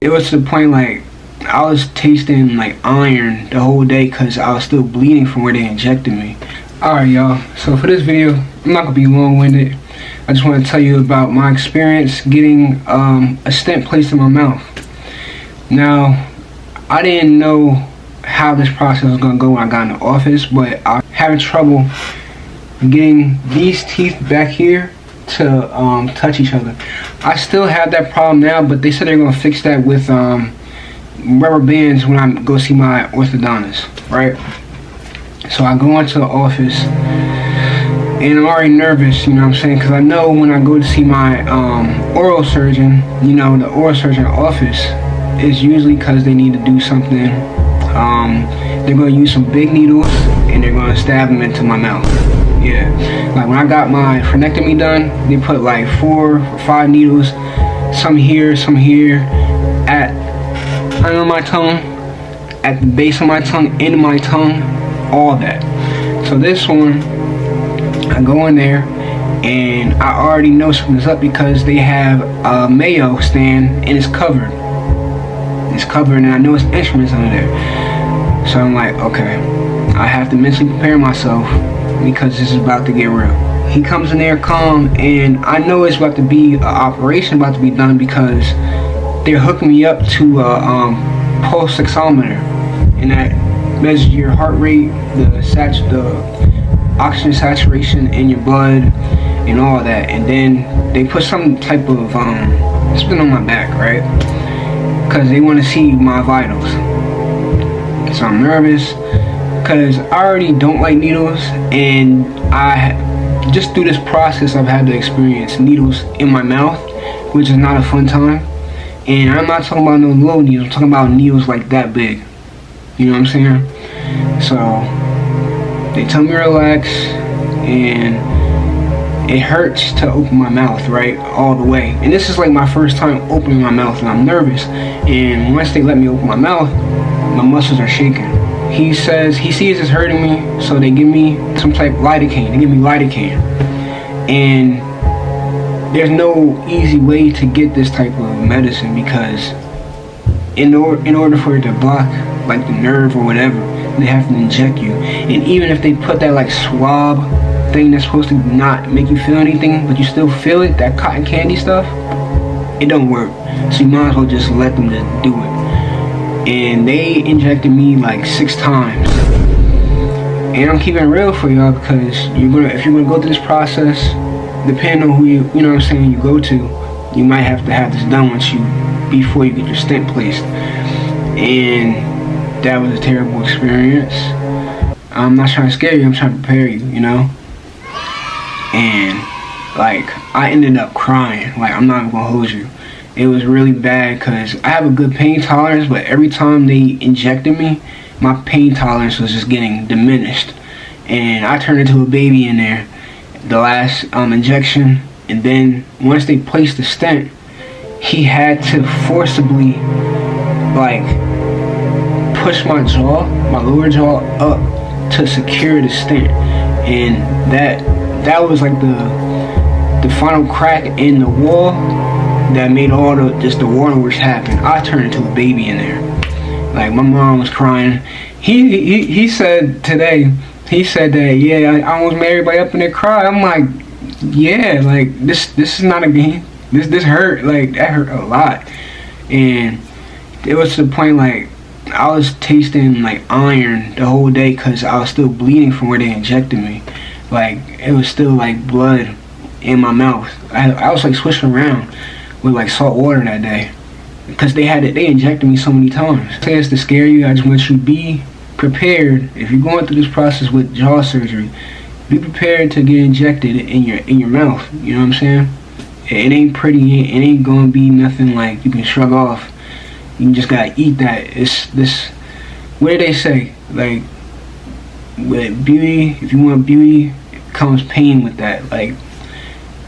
it was to the point like I was tasting like iron the whole day because I was still bleeding from where they injected me. Alright y'all, so for this video, I'm not going to be long-winded. I just want to tell you about my experience getting a stent placed in my mouth. Now, I didn't know how this process was going to go when I got in the office, but I'm having trouble getting these teeth back here to touch each other. I still have that problem now, but they said they're going to fix that with rubber bands when I go see my orthodontist, right? So I go into the office and I'm already nervous, you know what I'm saying, because I know when I go to see my oral surgeon, you know, the oral surgeon office is usually because they need to do something. They're going to use some big needles and they're going to stab them into my mouth. Yeah, like when I got my frenectomy done, they put like 4 or 5 needles, some here, at under my tongue, at the base of my tongue, into my tongue, all that. So this one, I go in there and I already know something's up because they have a Mayo stand and it's covered. It's covered and I know it's instruments under there. So I'm like, okay, I have to mentally prepare myself because this is about to get real. He comes in there calm and I know it's about to be an operation about to be done because they're hooking me up to a pulse oximeter, and that measures your heart rate, the oxygen saturation in your blood and all that. And then they put some type of it's been on my back, right, because they want to see my vitals. So I'm nervous because I already don't like needles, and I just through this process I've had to experience needles in my mouth, which is not a fun time. And I'm not talking about no little needles, I'm talking about needles like that big. You know what I'm saying? So they tell me to relax, and it hurts to open my mouth, right, all the way. And this is like my first time opening my mouth, and I'm nervous. And once they let me open my mouth, my muscles are shaking. He says he sees it's hurting me, so they give me some type of lidocaine. They give me lidocaine, and there's no easy way to get this type of medicine because in order for it to block like the nerve or whatever, they have to inject you. And even if they put that like swab thing that's supposed to not make you feel anything, but you still feel it, that cotton candy stuff, it don't work. So you might as well just let them just do it. And they injected me like 6 times. And I'm keeping it real for y'all because if you're gonna go through this process, depending on who you know what I'm saying, you go to, you might have to have this done before you get your stent placed. And that was a terrible experience. I'm not trying to scare you, I'm trying to prepare you, you know? And like, I ended up crying, like I'm not even gonna hold you. It was really bad because I have a good pain tolerance, but every time they injected me, my pain tolerance was just getting diminished. And I turned into a baby in there the last injection. And then once they placed the stent, he had to forcibly like push my lower jaw up to secure the stent. And that was like the final crack in the wall that made all the waterworks happen. I turned into a baby in there. Like my mom was crying. He said today, he said that, yeah, I almost made everybody up in there cry. I'm like, yeah, like this is not a game. This hurt, like that hurt a lot. And it was to the point like I was tasting like iron the whole day because I was still bleeding from where they injected me. Like it was still like blood in my mouth. I was like swishing around with like salt water that day because they injected me so many times. I say it's to scare you. I just want you to be prepared. If you're going through this process with jaw surgery, be prepared to get injected in your mouth. You know what I'm saying? It ain't pretty. It ain't gonna be nothing like you can shrug off. You just gotta eat that. It's this. What do they say? Like with beauty, if you want beauty, it comes pain with that. Like,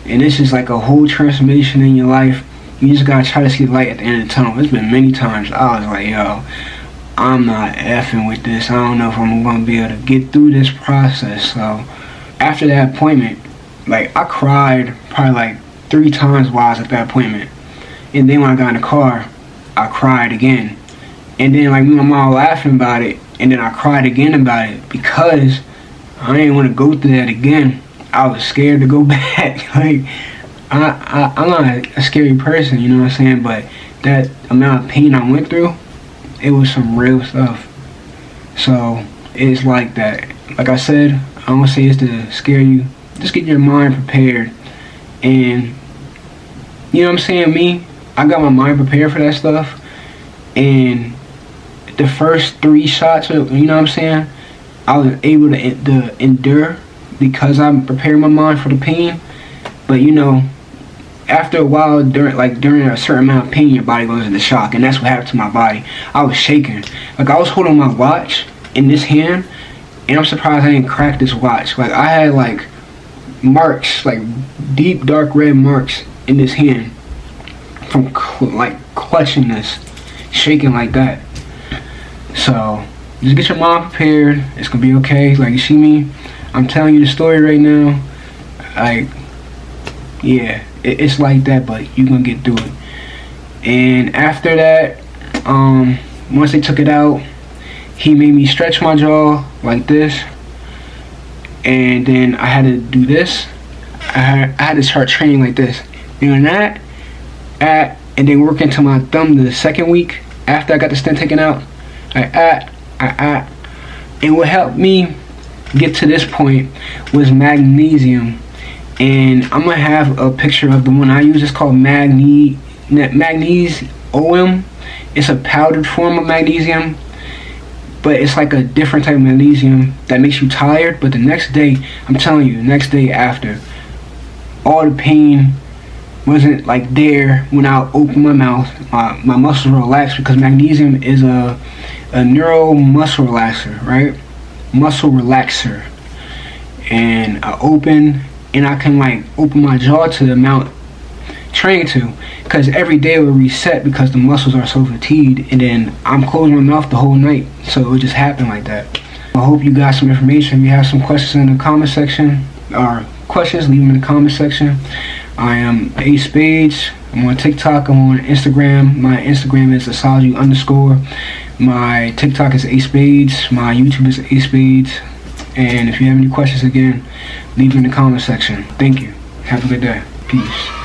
and this is like a whole transformation in your life. You just gotta try to see the light at the end of the tunnel. It's been many times I was like, yo, I'm not effing with this. I don't know if I'm gonna be able to get through this process. So after that appointment, like I cried probably like 3 times while I was at that appointment. And then when I got in the car, I cried again. And then like me and my mom laughing about it, and then I cried again about it because I didn't want to go through that again. I was scared to go back. Like I'm not a scary person, you know what I'm saying? But that amount of pain I went through, it was some real stuff. So it's like that. Like I said, I don't say it's to scare you. Just get your mind prepared. And you know what I'm saying? Me, I got my mind prepared for that stuff. And the first 3 shots, you know what I'm saying, I was able to endure because I prepared my mind for the pain. But you know, after a while, during a certain amount of pain, your body goes into shock, and that's what happened to my body. I was shaking. Like I was holding my watch in this hand, and I'm surprised I didn't crack this watch. Like I had like marks, like deep dark red marks in this hand from like clutching this, shaking like that. So just get your mind prepared. It's gonna be okay. Like you see me, I'm telling you the story right now. Like yeah, it's like that, but you're gonna get through it. And after that, once they took it out, he made me stretch my jaw like this, and then I had to do this. I had to start training like this, doing that, and then work into my thumb the second week after I got the stent taken out. And what helped me get to this point was magnesium. And I'm gonna have a picture of the one I use. It's called magnesium. It's a powdered form of magnesium, but it's like a different type of magnesium that makes you tired. But the next day, I'm telling you, the next day after, all the pain wasn't like there when I opened my mouth. My muscles relaxed because magnesium is a neuro muscle relaxer, right? Muscle relaxer. And I open, and I can like open my jaw to the amount trained to, because every day it will reset because the muscles are so fatigued, and then I'm closing my mouth the whole night, so it would just happen like that. I hope you got some information. If you have some questions in the comment section, or questions, leave them in the comment section. I am acespadz. I'm on TikTok, I'm on Instagram. My Instagram is acespadz_. My TikTok is acespadz. My YouTube is acespadz. And if you have any questions, again, leave them in the comment section. Thank you. Have a good day. Peace.